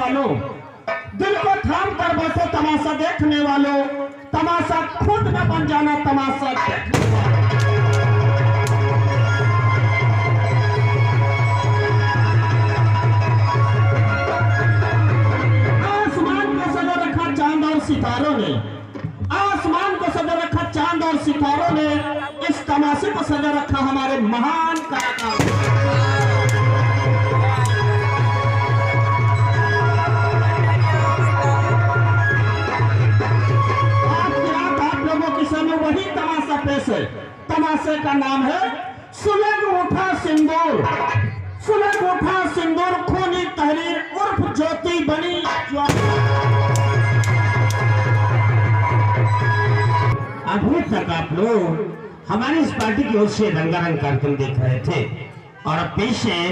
वालों, दिल को थाम कर बैठो तमाशा देखने वालों, तमाशा खुद न बन जाना तमाशा देखने वालों। आसमान को सजा रखा चांद और सितारों ने, आसमान को सजा रखा चांद और सितारों ने, इस तमाशे को सजा रखा हमारे महान कलाकार। वही तमाशा पेश है। तमाशे का नाम है सुलग उठा सिंदूर। सुलग उठा सिंदूर खूनी तहरीर उर्फ ज्योति बनी ज्योति। अभी तक आप लोग हमारी इस पार्टी की ओर से रंगारंग कार्यक्रम देख रहे थे और अब पेश है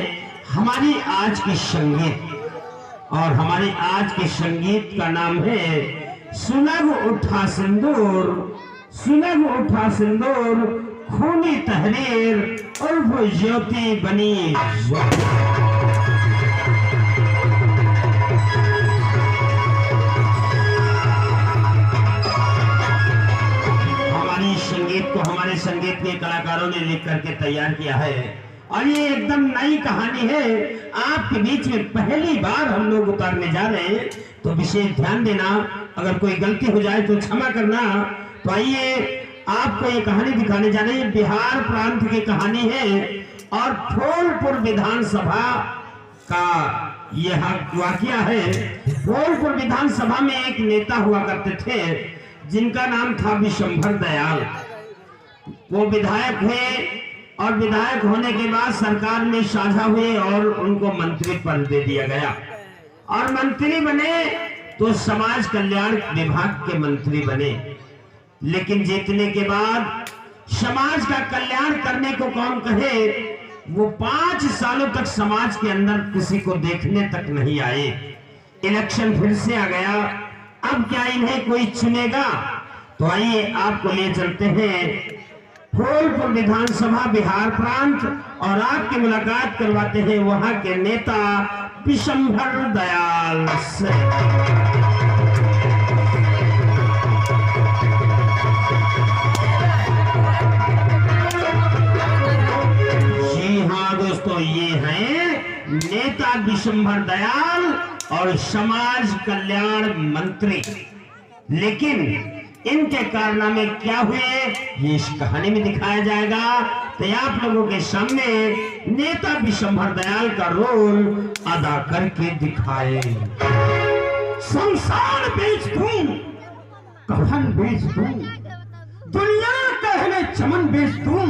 हमारी आज की संगीत। और हमारी आज के संगीत का नाम है सुलग उठा सिंदूर। सुलग उठा सिंदूर खूनी तहरीर उर्फ ज्योति बनी ज्योति। हमारी संगीत को हमारे संगीत के कलाकारों ने लिख करके तैयार किया है और ये एकदम नई कहानी है। आपके बीच में पहली बार हम लोग उतारने जा रहे हैं, तो विशेष ध्यान देना। अगर कोई गलती हो जाए तो क्षमा करना। तो आइए आपको ये कहानी दिखाने जा रहे हैं। बिहार प्रांत की कहानी है और फूलपुर विधानसभा का यह वाकया है। फूलपुर विधानसभा में एक नेता हुआ करते थे जिनका नाम था विशंभर दयाल। वो विधायक हुए और विधायक होने के बाद सरकार में साझा हुए और उनको मंत्री पद दे दिया गया। और मंत्री बने तो समाज कल्याण विभाग के मंत्री बने। लेकिन जीतने के बाद समाज का कल्याण करने को कौन कहे, वो 5 सालों तक समाज के अंदर किसी को देखने तक नहीं आए। इलेक्शन फिर से आ गया, अब क्या इन्हें कोई चुनेगा? तो आइए आपको ले चलते हैं फूलपुर विधानसभा बिहार प्रांत और आपकी मुलाकात करवाते हैं वहां के नेता विशंभर दयाल से। दोस्तों, ये हैं नेता विशंभर दयाल और समाज कल्याण मंत्री। लेकिन इनके कारनामे क्या हुए ये इस कहानी में दिखाया जाएगा। तो आप लोगों के सामने नेता विशंभर दयाल का रोल अदा करके दिखाए। संसार बेच दूं, कफन बेच दूं, दुनिया कहने चमन बेच दूं,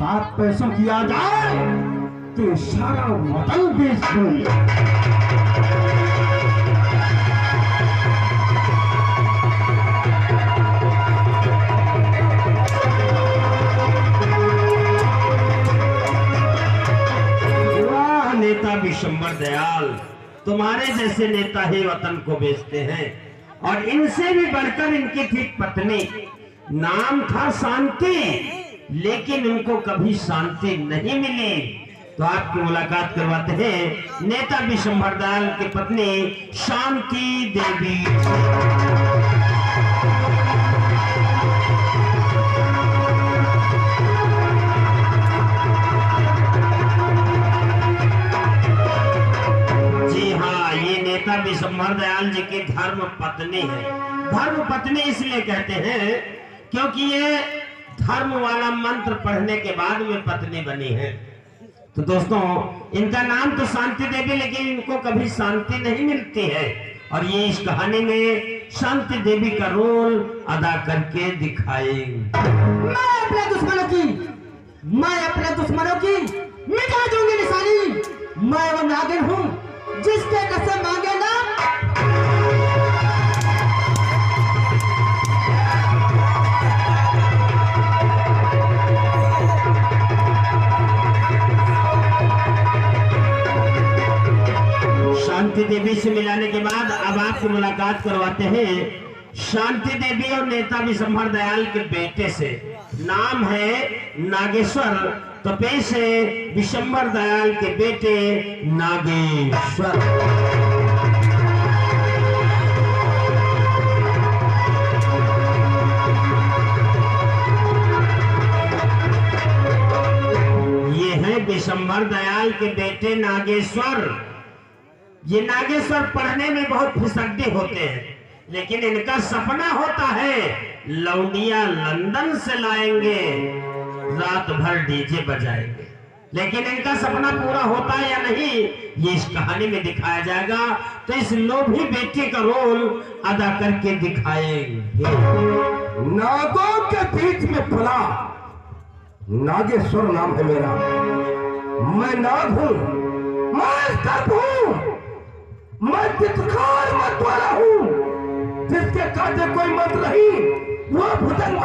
बात पैसों की आ जाए तो सारा वतन बेच दूं। वाह नेता विशंभर दयाल, तुम्हारे जैसे नेता ही वतन को बेचते हैं। और इनसे भी बढ़कर इनकी थी पत्नी, नाम था शांति, लेकिन उनको कभी शांति नहीं मिली। तो आपकी मुलाकात करवाते हैं नेता विशंभर दयाल की पत्नी शांति देवी। जी हाँ, ये नेता विशंभर दयाल जी की धर्म पत्नी है। धर्म पत्नी इसलिए कहते हैं क्योंकि ये धर्म वाला मंत्र पढ़ने के बाद में पत्नी बनी है। तो दोस्तों, इनका नाम तो शांति देवी, लेकिन इनको कभी शांति नहीं मिलती है। और ये इस कहानी में शांति देवी का रोल अदा करके दिखाएंगे। मैं अपने दुश्मनों की मिटा दूंगी निशानी। मैं वो नागिन हूँ जिसके कसम मांगे ना। शांति देवी से मिलाने के बाद अब आपकी मुलाकात करवाते हैं शांति देवी और नेता विशंभर दयाल के बेटे से। नाम है नागेश्वर। तो पेश है विशंभर दयाल के बेटे नागेश्वर। बिशंबर दयाल के बेटे नागेश्वर, ये नागेश्वर पढ़ने में बहुत फिसड्डे होते हैं, लेकिन इनका सपना होता है लौंडिया लंदन से लाएंगे, रात भर डीजे बजाएंगे। लेकिन इनका सपना पूरा होता है या नहीं, ये इस कहानी में दिखाया जाएगा। तो इस लोभी बेटे का रोल अदा करके दिखाएंगे। नागों के बीच में पला नागेश्वर नाम है मेरा। मैं नाग हूँ, मैं सर्प हूँ, मैं तितकार मत वाला हूँ। जिसके काटे कोई मत नहीं वो भुजंग।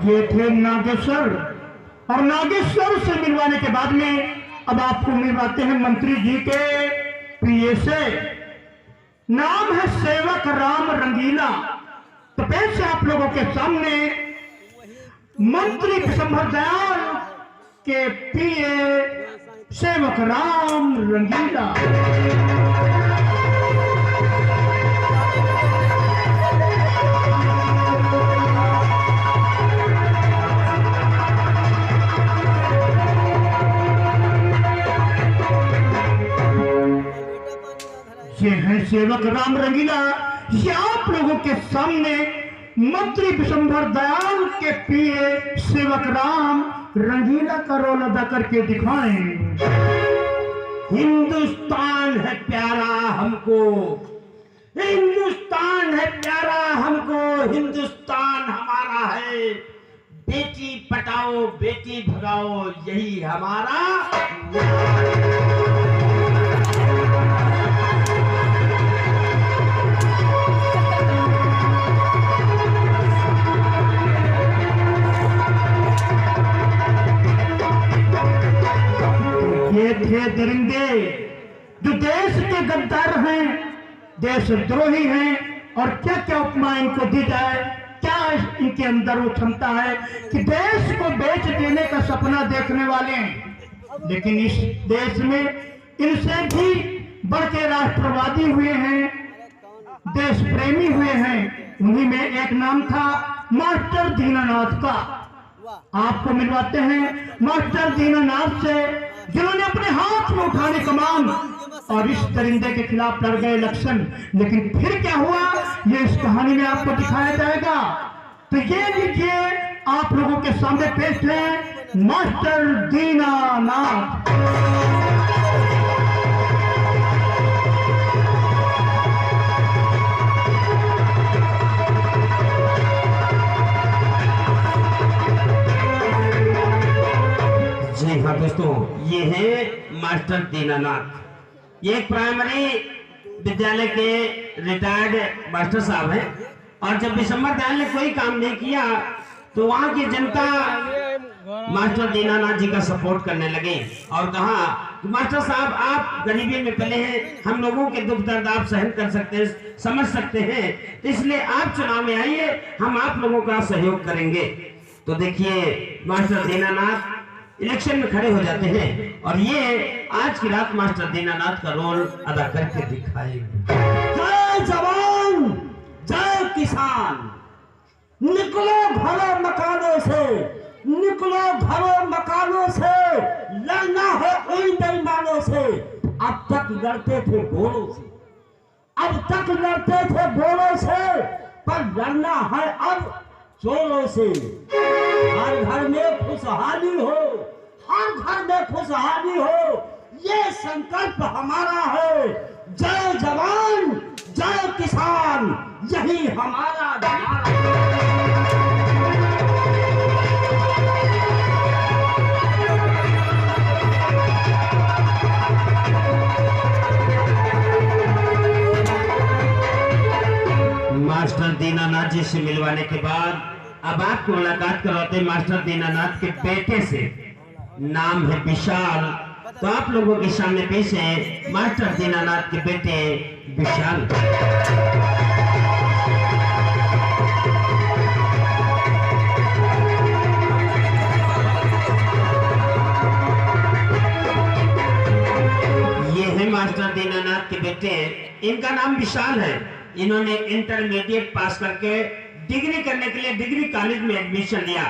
ये थे नागेश्वर, और नागेश्वर से मिलवाने के बाद में अब आपको मिलवाते हैं मंत्री जी के प्रिय से। नाम है सेवक राम रंगीला। तो पेश है आप लोगों के सामने मंत्री बिशंबर दयाल के प्रिय सेवक राम रंगीला। ये है सेवक राम रंगीला। ये आप लोगों के सामने मंत्री बिशंबर दयाल के प्रिय सेवक राम रंगीला का रोल अदा करके दिखाएं। हिंदुस्तान है प्यारा हमको, हिंदुस्तान है प्यारा हमको, हिंदुस्तान हमारा है। बेटी पटाओ बेटी भगाओ यही हमारा। ये थे दरिंदे जो देश के गद्दार हैं, देशद्रोही हैं, और क्या क्या उपमा इनको दी जाए, क्या इनके अंदर वो क्षमता है कि देश को बेच देने का सपना देखने वाले हैं। लेकिन इस देश में इनसे भी बढ़ के राष्ट्रवादी हुए हैं, देश प्रेमी हुए हैं। उन्हीं में एक नाम था मास्टर दीनानाथ का। आपको मिलवाते हैं मास्टर दीनानाथ से, जिन्होंने अपने हाथ में उठाने कमान और इस दरिंदे के खिलाफ लड़ गए इलेक्शन। लेकिन फिर क्या हुआ ये इस कहानी में आपको दिखाया जाएगा। तो ये लीजिए आप लोगों के सामने पेश है मास्टर दीनानाथ। जी हाँ दोस्तों, ये है मास्टर दीनानाथ। ये एक प्राइमरी विद्यालय के रिटायर्ड मास्टर साहब हैं। और जब बिशंबर दयाल ने कोई काम नहीं किया तो वहाँ की जनता मास्टर दीनानाथ जी का सपोर्ट करने लगे और कहा कि मास्टर साहब आप गरीबी में पले हैं, हम लोगों के दुख दर्द आप सहन कर सकते हैं, समझ सकते हैं, तो इसलिए आप चुनाव में आइए, हम आप लोगों का सहयोग करेंगे। तो देखिए मास्टर दीनानाथ इलेक्शन में खड़े हो जाते हैं और ये आज की रात मास्टर दीनानाथ का रोल अदा करके दिखाएंगे। जय जवान जय किसान, निकलो घरों मकानों से, निकलो घरों मकानों से, लड़ना है उन बेईमानों से। अब तक लड़ते थे बोलों से, अब तक लड़ते थे बोलों से, पर लड़ना है अब चोरों से। हर घर में खुशहाली हो, हर घर में खुशहाली हो, ये संकल्प हमारा है। जय जवान जय किसान, यही हमारा नारा है। मास्टर दीनानाथ जी से मिलवाने के बाद अब आपकी मुलाकात करवाते हैं मास्टर दीनानाथ के बेटे से, नाम है विशाल। तो आप लोगों के सामने पेश है मास्टर दीनानाथ के बेटे विशाल। ये है मास्टर दीनानाथ के बेटे, इनका नाम विशाल है। इन्होंने इंटरमीडिएट पास करके डिग्री करने के लिए डिग्री कॉलेज में एडमिशन लिया,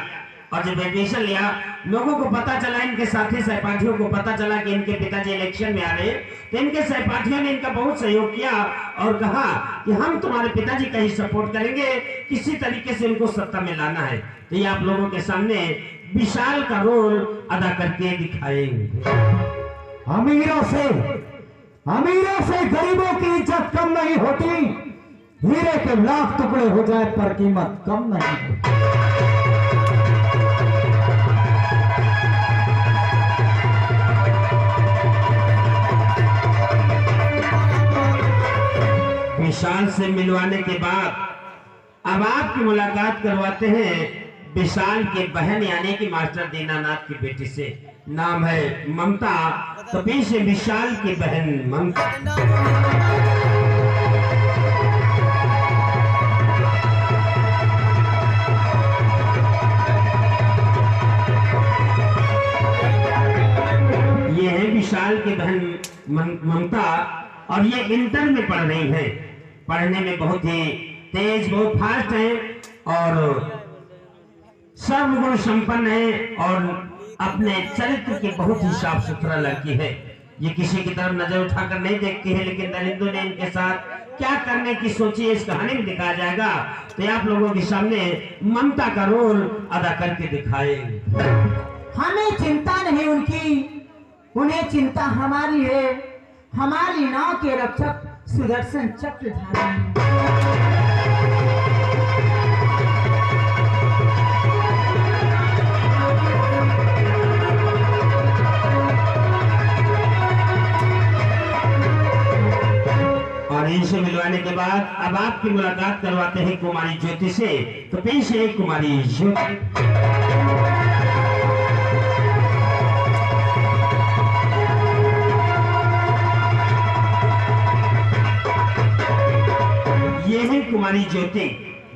और जब एडमिशन लिया लोगों को पता चला, इनके साथी सहपाठियों को पता चला कि इनके पिताजी इलेक्शन में आ रहे, तो इनके सहपाठियों ने इनका बहुत सहयोग किया और कहा कि हम तुम्हारे पिताजी का ही सपोर्ट करेंगे, किसी तरीके से इनको सत्ता में लाना है। तो ये आप लोगों के सामने विशाल का रोल अदा करके दिखाएंगे। अमीरों से गरीबों की इज्जत कम नहीं होती, हीरे के लाख टुकड़े हो जाए पर कीमत कम नहीं होती। विशाल से मिलवाने के बाद अब आपकी मुलाकात करवाते हैं विशाल की बहन यानी कि मास्टर दीनानाथ की बेटी से, नाम है ममता। तो पेश है विशाल की बहन ममता। ये है विशाल की बहन ममता, और ये इंटर में पढ़ रही है। पढ़ने में बहुत ही तेज, बहुत फास्ट है और सर्वगुण संपन्न है, और अपने चरित्र की बहुत ही साफ सुथरा लड़की है। ये किसी की तरफ नजर उठाकर नहीं देखती है, लेकिन दरिंदों ने इनके साथ क्या करने की सोची है इस कहानी में दिखाया जाएगा। तो आप लोगों के सामने ममता का रोल अदा करके दिखाएंगे। हमें चिंता नहीं उनकी, उन्हें चिंता हमारी है। हमारी नाव के रक्षक सुदर्शन चक्रधारी। और इनसे मिलवाने के बाद अब आपकी मुलाकात करवाते हैं कुमारी ज्योति से। तो पेश है कुमारी ज्योति। ये है कुमारी ज्योति,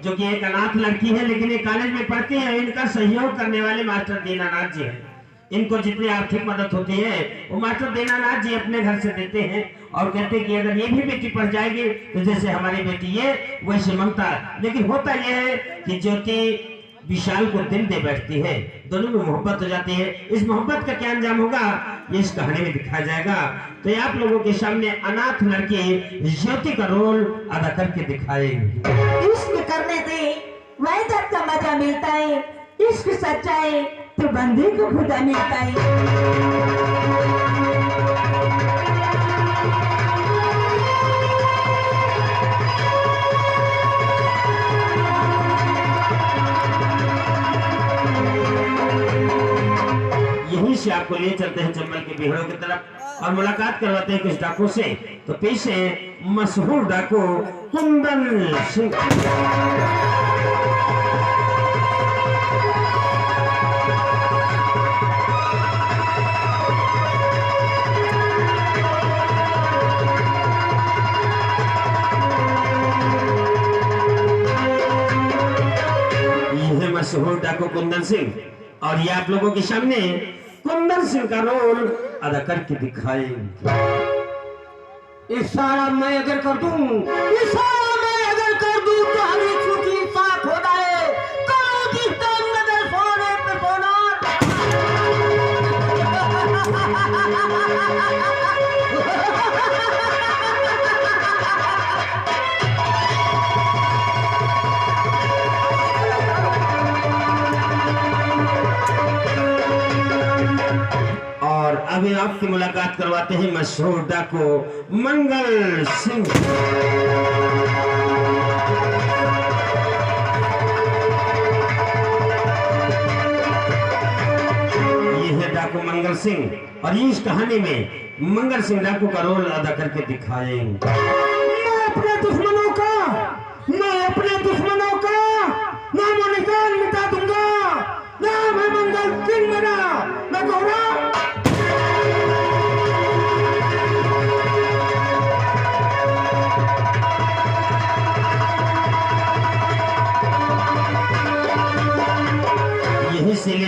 जो कि एक अनाथ लड़की है, लेकिन ये कॉलेज में पढ़ती है। इनका सहयोग करने वाले मास्टर दीनानाथ जी हैं। इनको जितनी आर्थिक मदद होती है वो मास्टर दीनानाथ जी अपने घर से देते हैं, और कहते हैं कि अगर ये भी बेटी पढ़ जाएगी तो जैसे हमारी बेटी ये वैसे ममता। लेकिन होता यह है कि ज्योति विशाल को दिल दे बैठती है, दोनों में मोहब्बत हो जाती है। इस मोहब्बत का क्या अंजाम होगा ये इस कहानी में दिखाया जाएगा। तो ये आप लोगों के सामने अनाथ लड़की ज्योति का रोल अदा करके दिखाएंगे। इश्क करने से वैदत का मजा मिलता है, इश्क सच्चा है तो बंदे को खुदा मिलता है। यहीं से आपको ले चलते हैं जंगल के बिहड़ों की तरफ और मुलाकात करवाते हैं कुछ डाकू से। तो पेश है मशहूर डाकू कुंदन सिंह। ये है मशहूर डाकू कुंदन सिंह, और ये आप लोगों के सामने कुंदन सिंह का रोल अदा करके दिखाएंगे। इशारा मैं अगर कर दूं, इशारा मैं अगर कर दूं तो हमें छुट्टी साथ हो जाए। करो जिसका नजर सोने पे सोना। और अभी आपकी मुलाकात करवाते हैं मशहूर डाकू मंगल सिंह। ये है डाकू मंगल सिंह, और इस कहानी में मंगल सिंह डाकू का रोल अदा करके दिखाएंगे। मैं अपने दुश्मनों का नामो निशान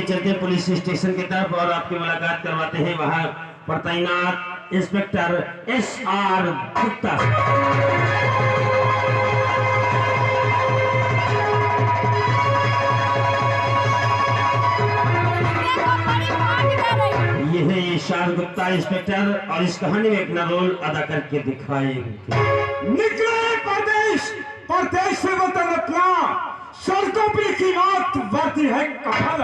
चलते पुलिस स्टेशन की तरफ और आपकी मुलाकात करवाते हैं वहां पर तैनात इंस्पेक्टर SR गुप्ता। ये है SR गुप्ता इंस्पेक्टर और इस कहानी में अपना रोल अदा करके दिखाएंगे। निकले परदेश से वतन अपना, सड़कों पर की रात बढ़ती है कहां।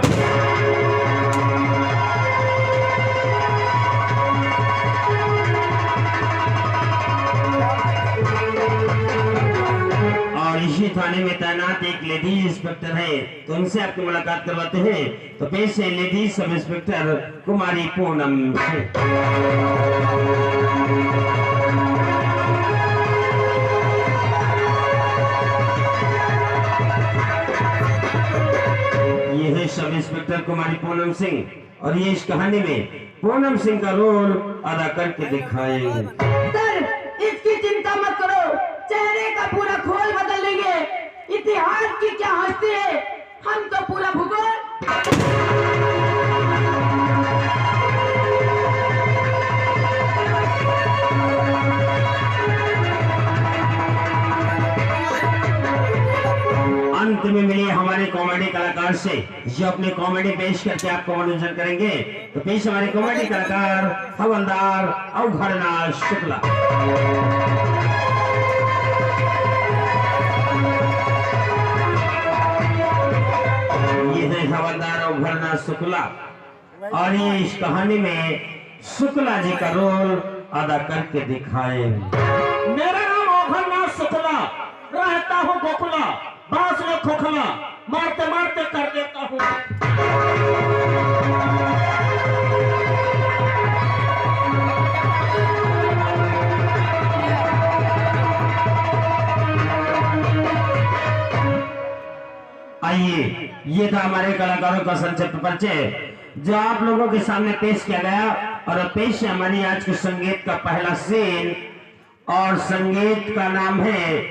और इसी थाने में तैनात एक लेडी इंस्पेक्टर है, तो उनसे आपकी मुलाकात करवाते हैं। तो पेश है लेडी सब इंस्पेक्टर कुमारी पूनम। ये है सब इंस्पेक्टर कुमारी पूनम सिंह और ये इस कहानी में पूनम सिंह का रोल अदा करके दिखाएंगे। सर, इसकी चिंता मत करो, चेहरे का पूरा खोल बदल लेंगे। इतिहास की क्या हस्ती है, हम तो पूरा भूगोल। अंत में मिलिए हमारे कॉमेडी कलाकार से जो अपने कॉमेडी पेश करके आपको मनोरंजन करेंगे। तो पेश हमारे कॉमेडी कलाकार हवलदार अवघड़नाथ शुक्ला। ये है हवलदार अवघड़नाथ शुक्ला और ये इस कहानी में शुक्ला जी का रोल अदा करके दिखाएंगे। मेरा नाम अवघड़नाथ शुक्ला, रहता हूँ गोकुला, बांस में खोखला, मारते मारते कर देता हूँ। आइए, ये था हमारे कलाकारों का संक्षिप्त परिचय जो आप लोगों के सामने पेश किया गया। और पेश है हमारी आज के संगीत का पहला सीन और संगीत का नाम है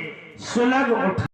सुलग उठा।